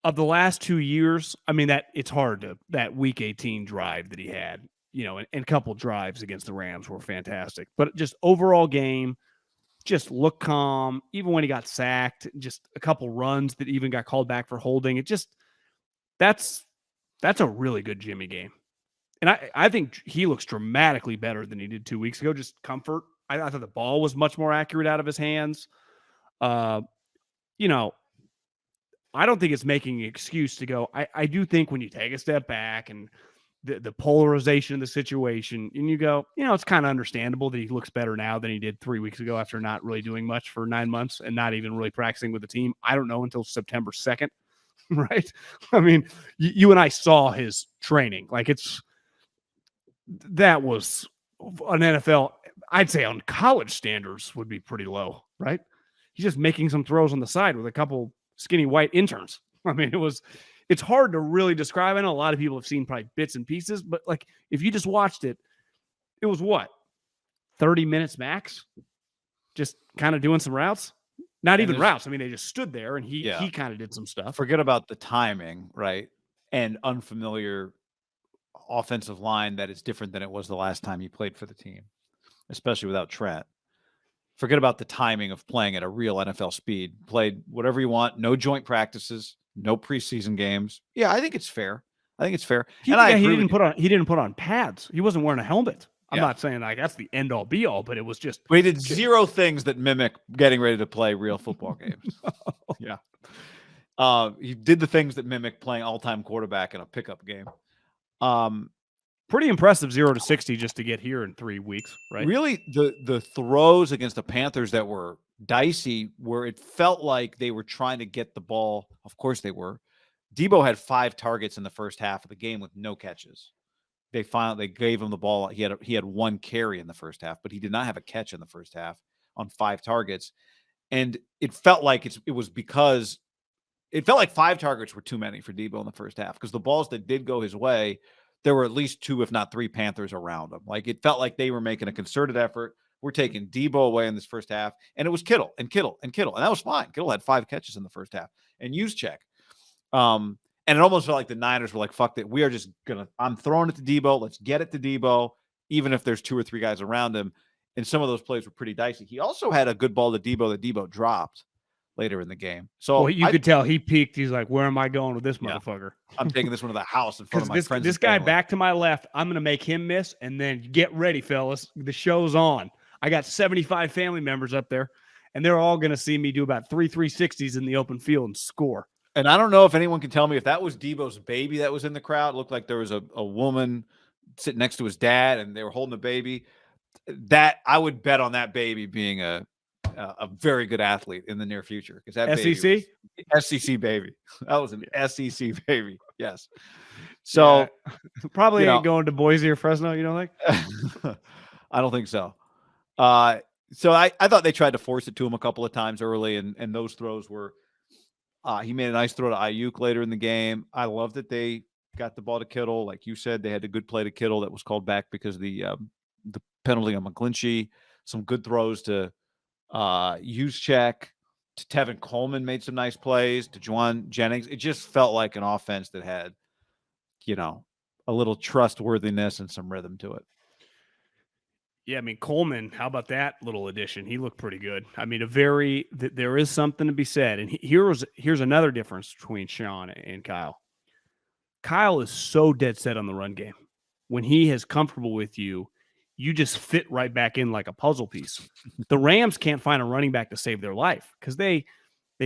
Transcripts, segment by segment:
of the last 2 years, I mean, that it's hard to that week 18 drive that he had, and a couple drives against the Rams were fantastic. But just overall game, just look calm. Even when he got sacked, just a couple runs that even got called back for holding. That's a really good Jimmy game. And I think he looks dramatically better than he did 2 weeks ago. Just comfort. I thought the ball was much more accurate out of his hands. You know, I don't think it's making an excuse to go. I do think when you take a step back and the polarization of the situation, and you go, it's kind of understandable that he looks better now than he did 3 weeks ago after not really doing much for 9 months and not even really practicing with the team. I don't know until September 2nd, right? I mean, you and I saw his training. That was an NFL, I'd say on college standards would be pretty low, right? He's just making some throws on the side with a couple skinny white interns. I mean, it's hard to really describe. I know a lot of people have seen probably bits and pieces, but if you just watched it, it was what? 30 minutes max? Just kind of doing some routes? Not even routes. I mean, they just stood there and he kind of did some stuff. Forget about the timing, right? And unfamiliar offensive line that is different than it was the last time he played for the team, especially without Trent. Forget about the timing of playing at a real NFL speed. Played whatever you want, no joint practices, no preseason games. Yeah, I think it's fair. He didn't put on pads. He wasn't wearing a helmet. I'm not saying that's the end all be all, but it was just we did zero things that mimic getting ready to play real football games. Yeah. He did the things that mimic playing all-time quarterback in a pickup game. Pretty impressive 0 to 60 just to get here in 3 weeks, right? Really, the throws against the Panthers that were dicey, where it felt like they were trying to get the ball. Of course they were. Deebo had 5 targets in the first half of the game with no catches. They gave him the ball. He had 1 carry in the first half, but he did not have a catch in the first half on 5 targets. And it felt like it was because it felt like 5 targets were too many for Deebo in the first half, because the balls that did go his way, there were at least 2, if not 3 Panthers around him. It felt like they were making a concerted effort. We're taking Deebo away in this first half. And it was Kittle. And that was fine. Kittle had 5 catches in the first half. And Juszczyk. And it almost felt like the Niners were like, fuck it. We are just I'm throwing it to Deebo. Let's get it to Deebo, even if there's 2 or 3 guys around him. And some of those plays were pretty dicey. He also had a good ball to Deebo that Deebo dropped later in the game. So you could tell he peaked. He's like, where am I going with this motherfucker? I'm taking this one to the house in front of my friends. This guy back to my left, I'm going to make him miss. And then get ready, fellas. The show's on. I got 75 family members up there, and they're all going to see me do about 3 360s in the open field and score. And I don't know if anyone can tell me if that was Deebo's baby that was in the crowd. It looked like there was a woman sitting next to his dad, and they were holding a baby. That I would bet on that baby being a very good athlete in the near future, because that SEC SEC baby, that was an SEC baby. Yes. So probably ain't going to Boise or Fresno. You don't think? I don't think so. So I thought they tried to force it to him a couple of times early, and those throws were. He made a nice throw to Ayuk later in the game. I love that they got the ball to Kittle. Like you said, they had a good play to Kittle that was called back because of the penalty on McGlinchey. Some good throws to Juszczyk. To Tevin Coleman made some nice plays. To Juwan Jennings. It just felt like an offense that had, a little trustworthiness and some rhythm to it. Yeah, I mean, Coleman, how about that little addition? He looked pretty good. I mean, there is something to be said. And here's another difference between Sean and Kyle. Kyle is so dead set on the run game. When he is comfortable with you, you just fit right back in like a puzzle piece. The Rams can't find a running back to save their life because they've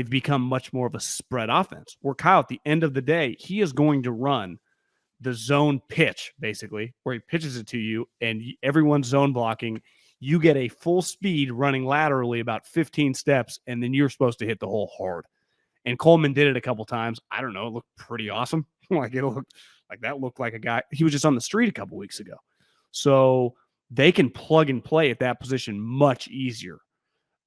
become much more of a spread offense. Where Kyle, at the end of the day, he is going to run the zone pitch, basically, where he pitches it to you and everyone's zone blocking. You get a full speed running laterally about 15 steps, and then you're supposed to hit the hole hard. And Coleman did it a couple times. I don't know. It looked pretty awesome. That looked like a guy. He was just on the street a couple weeks ago. So they can plug and play at that position much easier.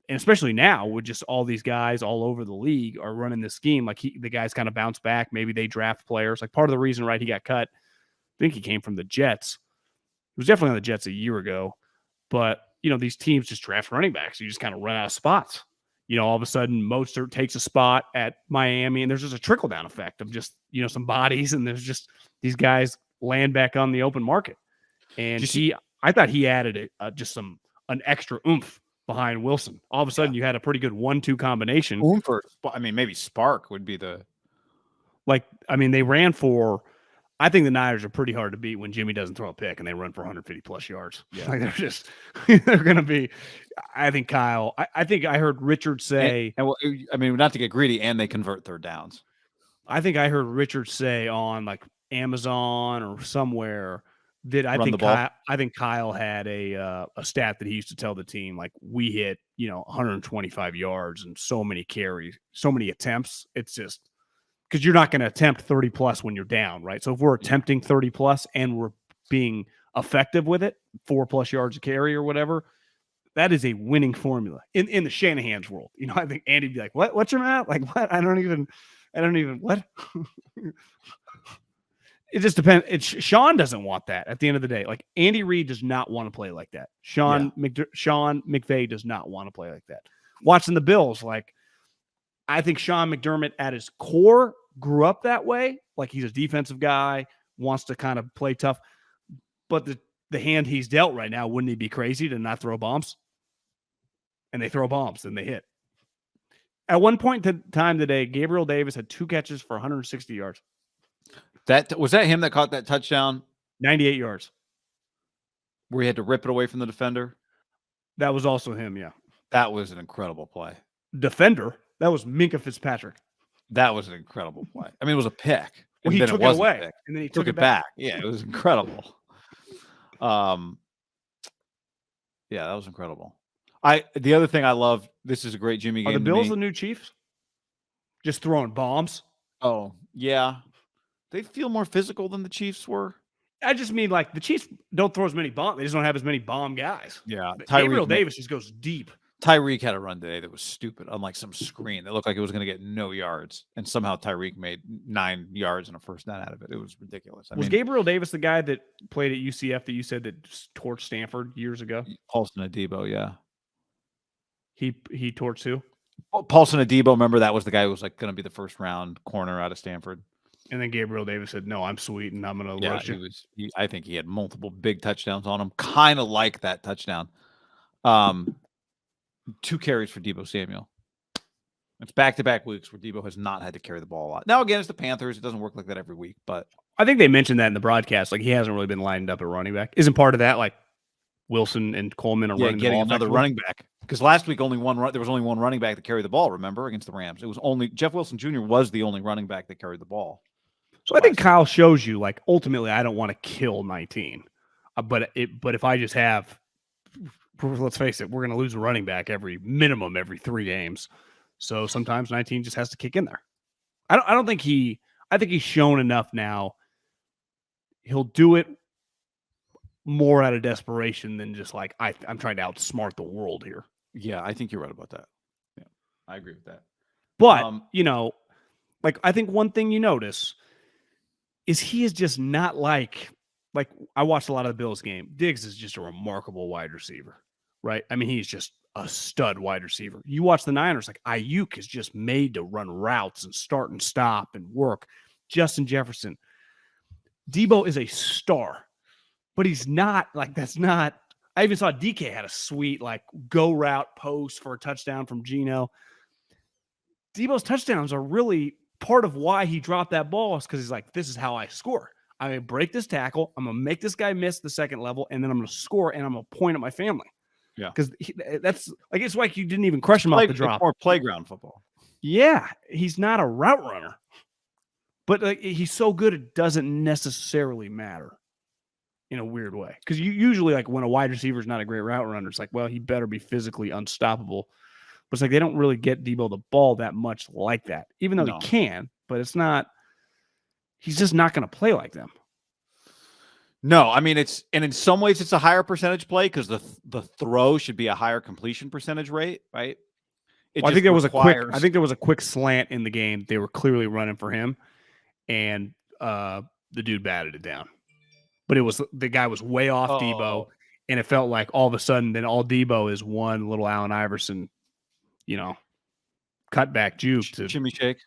And especially now with just all these guys all over the league are running this scheme. The guys kind of bounce back. Maybe they draft players. Part of the reason, right, he got cut, I think he came from the Jets. He was definitely on the Jets a year ago. But, these teams just draft running backs. You just kind of run out of spots. all of a sudden Mostert takes a spot at Miami, and there's just a trickle down effect of just, some bodies, and there's just these guys land back on the open market. And I thought he added just an extra oomph behind Wilson. All of a sudden, you had a pretty good 1-2 combination. Oomph, maybe spark would be the. They ran for. I think the Niners are pretty hard to beat when Jimmy doesn't throw a pick and they run for 150 plus yards. Yeah. They're going to be. I think Kyle. I think I heard Richard say. Not to get greedy, and they convert third downs. I think I heard Richard say on like Amazon or somewhere that I think Kyle had a stat that he used to tell the team, like, we hit 125 yards and so many carries, so many attempts. It's just because you're not going to attempt 30 plus when you're down, right? So if we're attempting 30 plus and we're being effective with it, 4+ yards a carry or whatever, that is a winning formula in the Shanahan's world. I think Andy'd be like, what's your math? Like, what? I don't even what? It just depends. Sean doesn't want that at the end of the day. Like, Andy Reid does not want to play like that. Sean McVay does not want to play like that. Watching the Bills, like, I think Sean McDermott at his core grew up that way. Like, he's a defensive guy, wants to kind of play tough. But the hand he's dealt right now, wouldn't he be crazy to not throw bombs? And they throw bombs and they hit. At one point in time today, Gabriel Davis had 2 catches for 160 yards. Was that him that caught that touchdown? 98 yards. Where he had to rip it away from the defender? That was also him, yeah. That was an incredible play. Defender? That was Minkah Fitzpatrick. That was an incredible play. It was a pick. Well, he took it away, and then he took it back. Yeah, it was incredible. Yeah, that was incredible. The other thing I love, this is a great Jimmy game. Are the Bills the new Chiefs? Just throwing bombs? Oh, yeah. They feel more physical than the Chiefs were. I just mean, like, the Chiefs don't throw as many bombs. They just don't have as many bomb guys. Yeah. Gabriel Davis just goes deep. Tyreek had a run today that was stupid, unlike some screen that looked like it was going to get no yards. And somehow Tyreek made 9 yards and a first down out of it. It was ridiculous. Was Gabriel Davis the guy that played at UCF that you said that torched Stanford years ago? Paulson Adebo, yeah. He torched who? Paulson Adebo, remember that was the guy who was like going to be the first round corner out of Stanford. And then Gabriel Davis said, "No, I'm sweet, and I'm going to roast you." I think he had multiple big touchdowns on him, kind of like that touchdown. 2 carries for Deebo Samuel. It's back-to-back weeks where Deebo has not had to carry the ball a lot. Now, again, it's the Panthers. It doesn't work like that every week, but I think they mentioned that in the broadcast. Like, he hasn't really been lined up at running back. Isn't part of that like Wilson and Coleman are running the ball another running back? Because last week there was only one running back that carried the ball. Remember, against the Rams, it was only Jeff Wilson Jr. was the only running back that carried the ball. So I think Kyle shows you, like, ultimately, I don't want to kill 19, but if I just have, let's face it, we're going to lose a running back every 3 games. So sometimes 19 just has to kick in there. I think he's shown enough now. He'll do it more out of desperation than just like, I'm trying to outsmart the world here. Yeah, I think you're right about that. Yeah, I agree with that. But, like, I think one thing you notice is he is just not like I watched a lot of the Bills game. Diggs is just a remarkable wide receiver, right? He's just a stud wide receiver. You watch the Niners, like, Ayuk is just made to run routes and start and stop and work. Justin Jefferson. Deebo is a star, but he's not like, that's not. I even saw DK had a sweet, like, go route post for a touchdown from Geno. Deebo's touchdowns are really part of why he dropped that ball, is because he's like, this is how I score. I'm going to break this tackle. I'm going to make this guy miss the second level, and then I'm going to score, and I'm going to point at my family. Yeah. Because that's like, it's like you didn't even crush him off the drop. More playground football. Yeah. He's not a route runner, but like, he's so good, it doesn't necessarily matter in a weird way. Because you usually, like, when a wide receiver is not a great route runner, it's like, well, he better be physically unstoppable. But it's like they don't really get Deebo the ball that much like that, even though he can. But it's not. He's just not going to play like them. No, it's, and in some ways it's a higher percentage play because the throw should be a higher completion percentage rate, right? I think there was a quick slant in the game. They were clearly running for him, and the dude batted it down. But the guy was way off Deebo, and it felt like all of a sudden then all Deebo is one little Allen Iverson. cutback juke to Jimmy Shake.